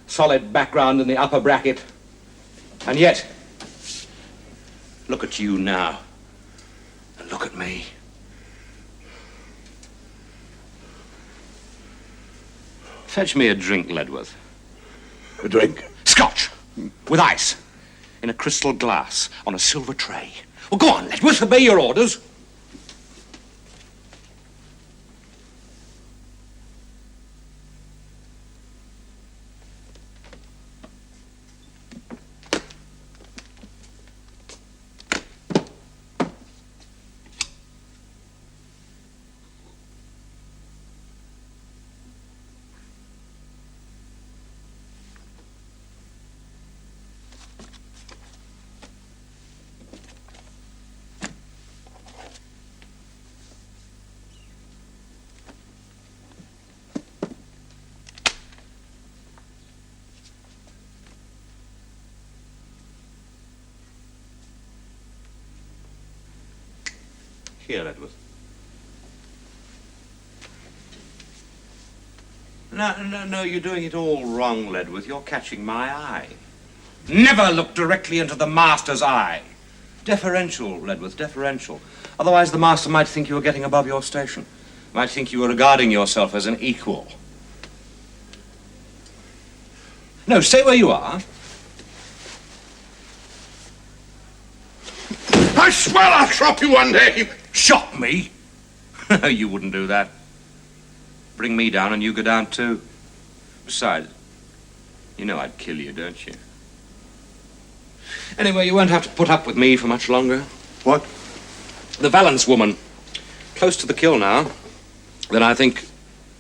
S3: solid background in the upper bracket. And yet, look at you now. And look at me. Fetch me a drink, Ledworth.
S1: A drink?
S3: Scotch, with ice, in a crystal glass, on a silver tray. Well, go on, Ledworth, obey your orders. Here, Ledworth. No, you're doing it all wrong, Ledworth. You're catching my eye. Never look directly into the master's eye. Deferential, Ledworth, deferential. Otherwise the master might think you were getting above your station. Might think you were regarding yourself as an equal. No, stay where you are.
S1: I swear I'll chop you one day.
S3: Shot me? You wouldn't do that. Bring me down and you go down too. Besides, you know I'd kill you, don't you? Anyway, you won't have to put up with me for much longer.
S1: What?
S3: The Valence woman. Close to the kill now. Then I think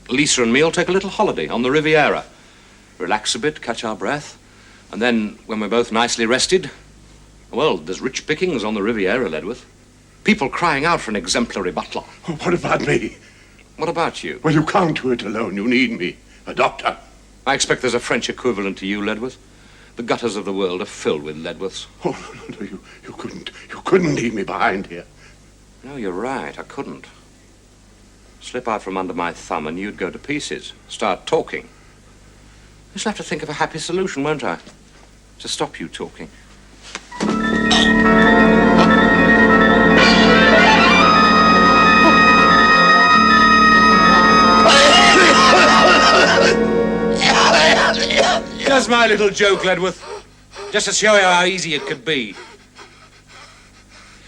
S3: Lisa and me'll take a little holiday on the Riviera. Relax a bit, catch our breath. And then, when we're both nicely rested, well, there's rich pickings on the Riviera, Ledworth. People crying out for an exemplary butler.
S1: What about me?
S3: What about you?
S1: Well, you can't do it alone. You need me. A doctor.
S3: I expect there's a French equivalent to you, Ledworth. The gutters of the world are filled with Ledworths.
S1: Oh, no, you couldn't leave me behind here.
S3: No, you're right, I couldn't. Slip out from under my thumb and you'd go to pieces. Start talking. I shall have to think of a happy solution, won't I? To stop you talking. Just my little joke, Ledworth. Just to show you how easy it could be.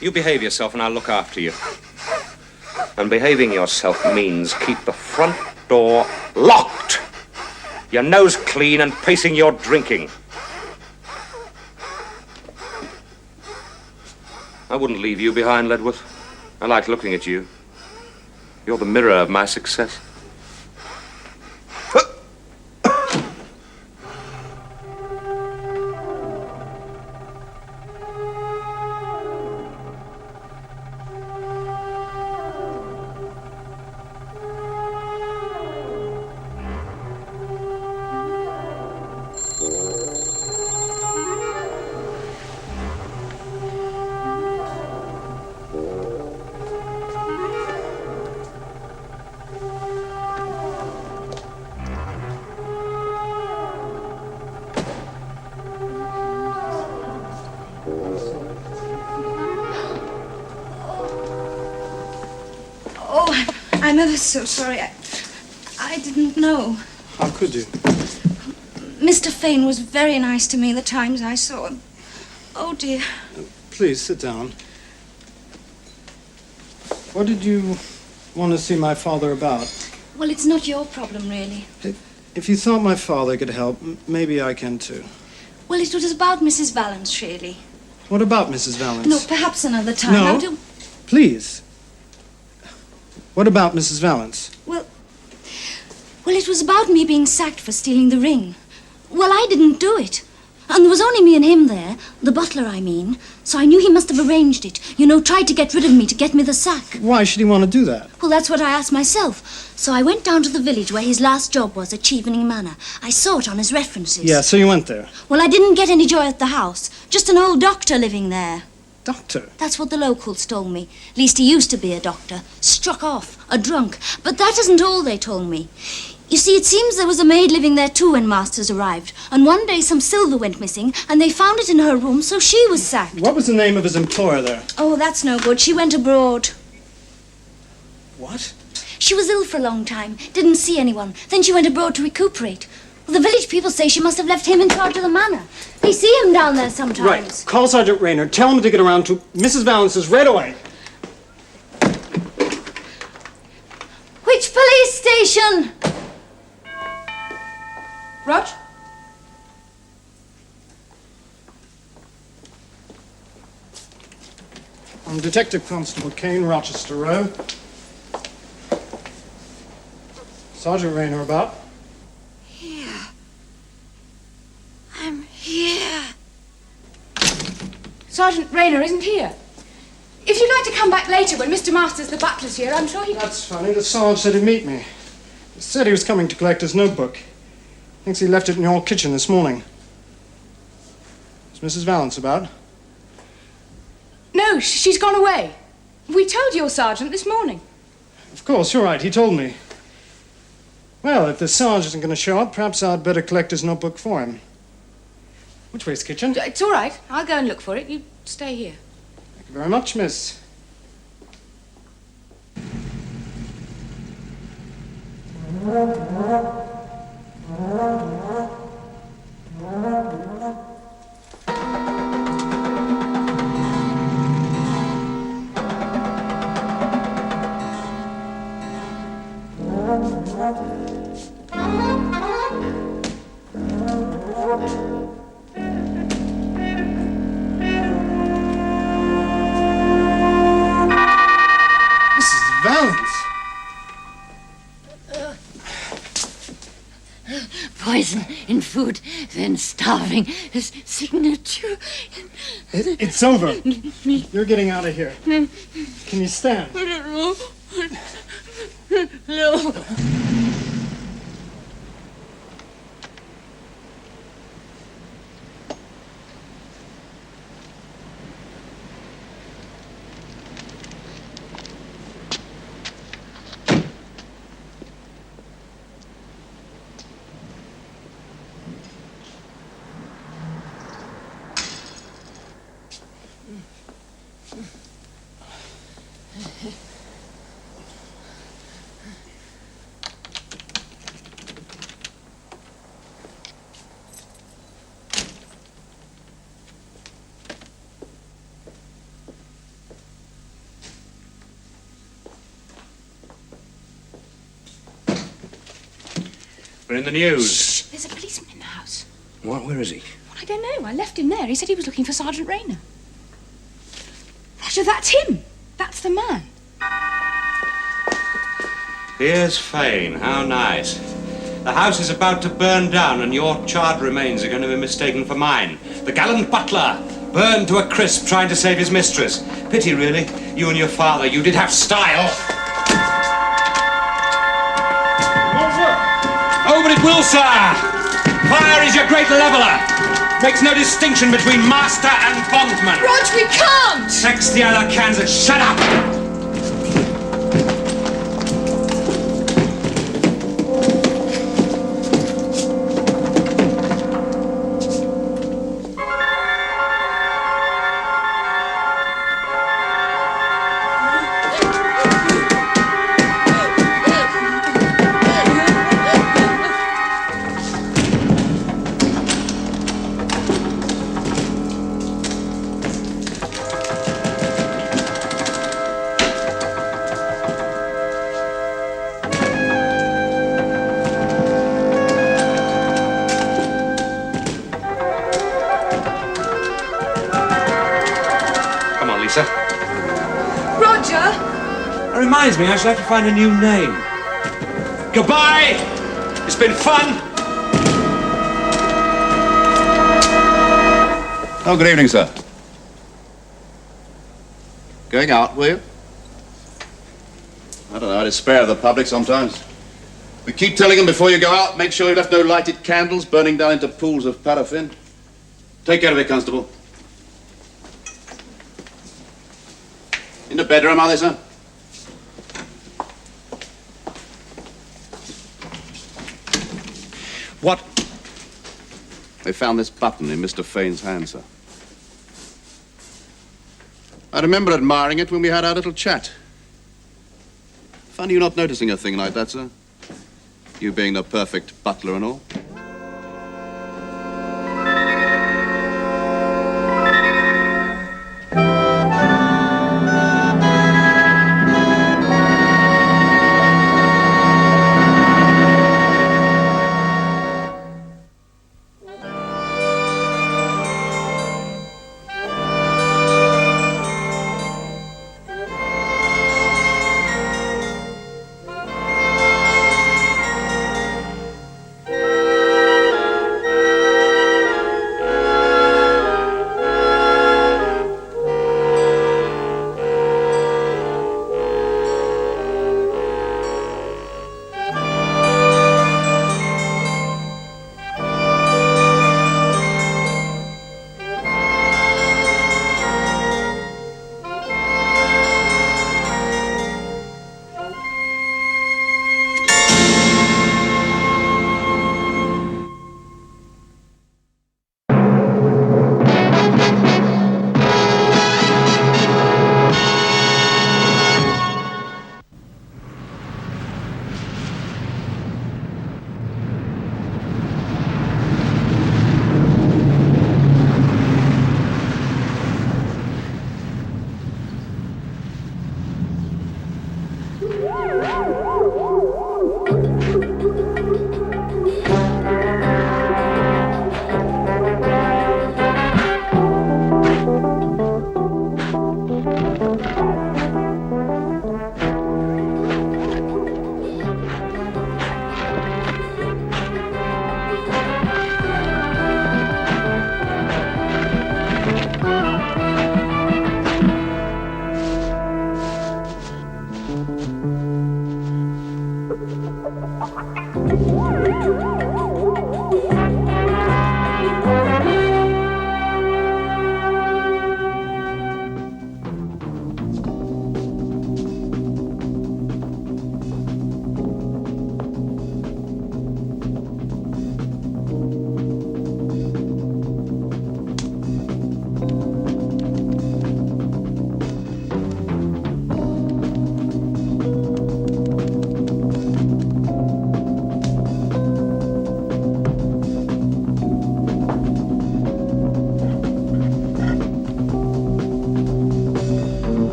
S3: You behave yourself and I'll look after you. And behaving yourself means keep the front door locked. Your nose clean and pacing your drinking. I wouldn't leave you behind, Ledworth. I like looking at you. You're the mirror of my success.
S6: I'm ever so sorry. I didn't know.
S2: How could you?
S6: Mr. Fane was very nice to me the times I saw him. Oh, dear.
S2: Please, sit down. What did you want to see my father about?
S6: Well, it's not your problem, really.
S2: If you thought my father could help, maybe I can too.
S6: Well, it was about Mrs. Valence, really.
S2: What about Mrs. Valence?
S6: No, perhaps another time.
S2: No.
S6: Now,
S2: Please. What about Mrs. Valence?
S6: Well, it was about me being sacked for stealing the ring. Well, I didn't do it. And there was only me and him there, the butler, I mean. So I knew he must have arranged it. You know, tried to get rid of me to get me the sack.
S2: Why should he want to do that?
S6: Well, that's what I asked myself. So I went down to the village where his last job was at Chevening Manor. I saw it on his references.
S2: Yeah, so you went there.
S6: Well, I didn't get any joy at the house. Just an old doctor living there.
S2: Doctor?
S6: That's what the locals told me. At least he used to be a doctor. Struck off, a drunk. But that isn't all they told me. You see, it seems there was a maid living there too when Masters arrived. And one day some silver went missing, and they found it in her room, so she was sacked.
S2: What was the name of his employer there?
S6: Oh, that's no good. She went abroad.
S2: What?
S6: She was ill for a long time. Didn't see anyone. Then she went abroad to recuperate. Well, the village people say she must have left him in charge of the manor. They see him down there sometimes.
S2: Right. Call Sergeant Rayner. Tell him to get around to Mrs. Valence's right away.
S6: Which police station?
S8: Rog?
S2: I'm Detective Constable Kane, Rochester Row. Sergeant Rayner about?
S6: I'm here.
S8: Sergeant Rayner isn't here. If you'd like to come back later when Mr. Masters, the butler's here, I'm sure he...
S2: That's funny. The sergeant said he'd meet me. He said he was coming to collect his notebook. Thinks he left it in your kitchen this morning. Is Mrs. Valence about?
S8: No, she's gone away. We told your sergeant this morning.
S2: Of course, you're right. He told me. Well, if the sergeant isn't going to show up, perhaps I'd better collect his notebook for him. Which way's the kitchen?
S8: It's all right. I'll go and look for it. You stay here.
S2: Thank you very much, miss. Mrs. Valens.
S9: Poison in food, then starving. His signature.
S2: It's over. You're getting out of here. Can you stand?
S9: I don't know. No.
S3: We're in the news.
S8: There's a policeman in the house.
S3: What? Where is he?
S8: Well, I don't know. I left him there. He said he was looking for Sergeant Rayner. Roger, that's him. That's the man.
S3: Here's Fane. How nice. The house is about to burn down, and your charred remains are going to be mistaken for mine. The gallant butler, burned to a crisp trying to save his mistress. Pity, really. You and your father, you did have style. Oh, but it will, sir. Fire is your great leveler. Makes no distinction between master and bondman.
S8: Rog, we can't!
S3: Sex the other Kansas. Shut up! Lisa.
S8: Roger!
S3: That reminds me, I shall have to find a new name. Goodbye! It's been fun!
S7: Oh, good evening, sir. Going out, were you? I don't know, I despair of the public sometimes. We keep telling them before you go out, make sure you left no lighted candles burning down into pools of paraffin. Take care of it, Constable. In the bedroom, are they, sir?
S3: What?
S7: They found this button in Mr. Fane's hand, sir. I remember admiring it when we had our little chat. Funny you not noticing a thing like that, sir. You being the perfect butler and all.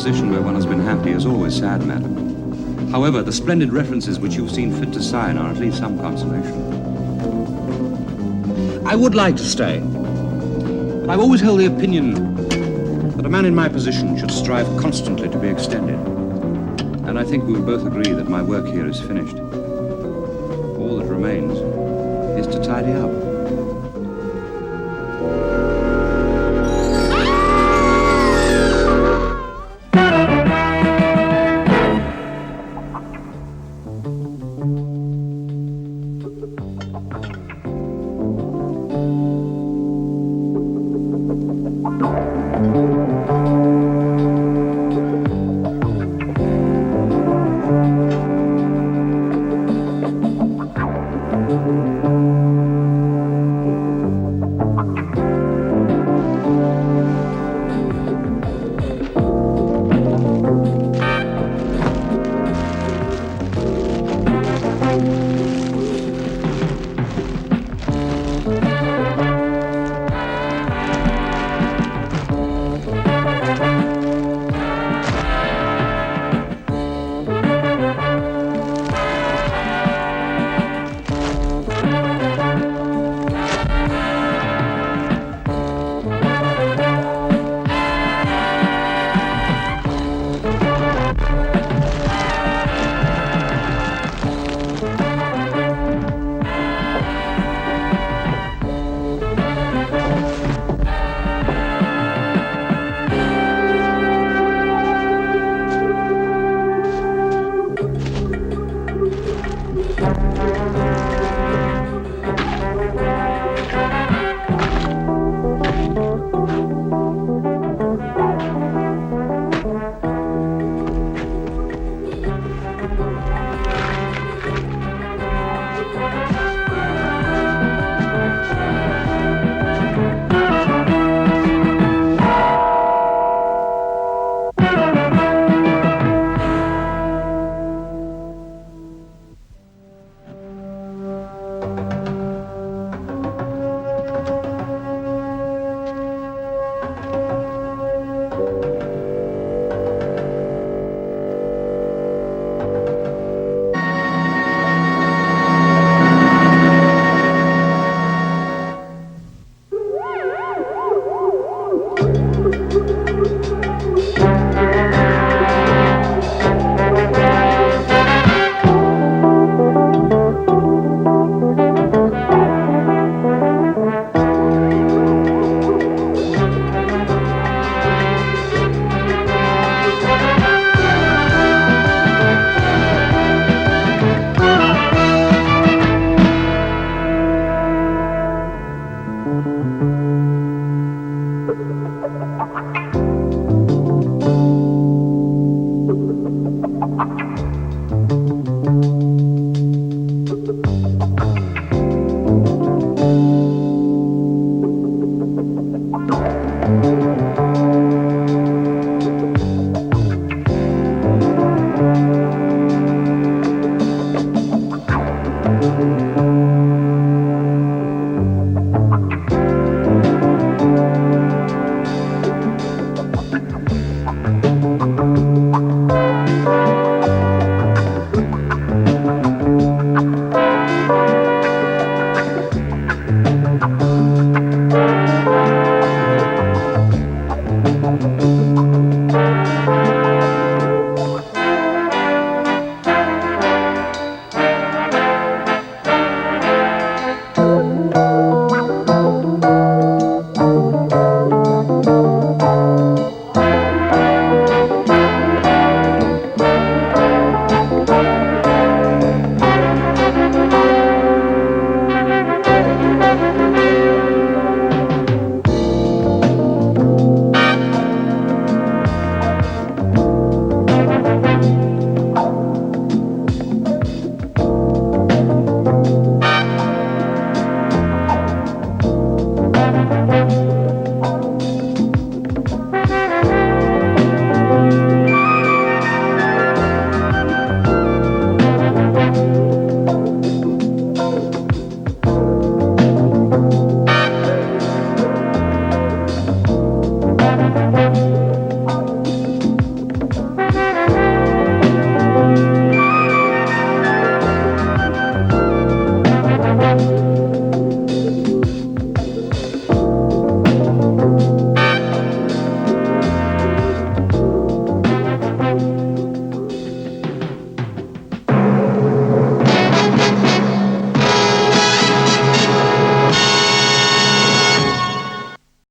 S3: Position where one has been happy is always sad, madam. However, the splendid references which you've seen fit to sign are at least some consolation. I would like to stay, but I've always held the opinion that a man in my position should strive constantly to be extended. And I think we would both agree that my work here is finished. All that remains is to tidy up.